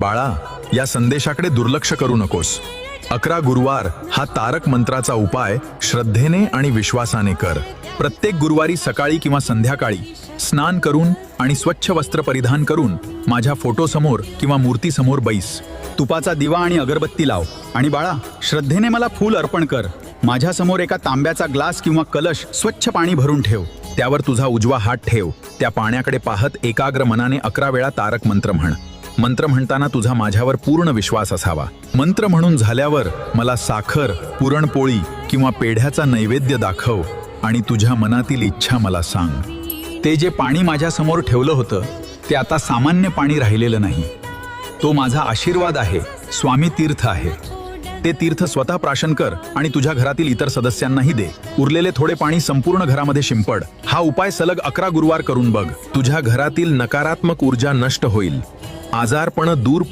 बाळा, या संदेशाकडे दुर्लक्ष करू नकोस. 11 गुरुवार हा तारक मंत्राचा उपाय श्रद्धेने आणि विश्वासाने कर. प्रत्येक गुरुवारी सकाळी किंवा संध्याकाळी स्नान करून आणि स्वच्छ वस्त्र परिधान करून माझ्या फोटोसमोर किंवा मूर्तीसमोर बैस. तुपाचा दिवा आणि अगरबत्ती लाव आणि बाळा, श्रद्धेने मला फूल अर्पण कर. माझ्यासमोर एका तांब्याचा ग्लास किंवा कलश स्वच्छ पाणी भरून ठेव. त्यावर तुझा उजवा हात ठेव. त्या पाण्याकडे पाहत एकाग्र मनाने 11 वेळा तारक मंत्र म्हण. मंत्र म्हणताना तुझा माझ्यावर पूर्ण विश्वास असावा. मंत्र म्हणून झाल्यावर मला साखर, पुरणपोळी किंवा पेढ्याचा नैवेद्य दाखव आणि तुझ्या मनातील इच्छा मला सांग. ते जे पाणी माझ्यासमोर ठेवलं होतं ते आता सामान्य पाणी राहिलेलं नाही. तो माझा आशीर्वाद आहे, स्वामी तीर्थ आहे. ते तीर्थ स्वतः प्राशन कर आणि तुझ्या घरातील इतर सदस्यांनाही दे. उरलेले थोडे पाणी संपूर्ण घरामध्ये शिंपड. हा उपाय सलग 11 गुरुवार करून बघ. तुझ्या घरातील नकारात्मक ऊर्जा नष्ट होईल, आजारपण दूर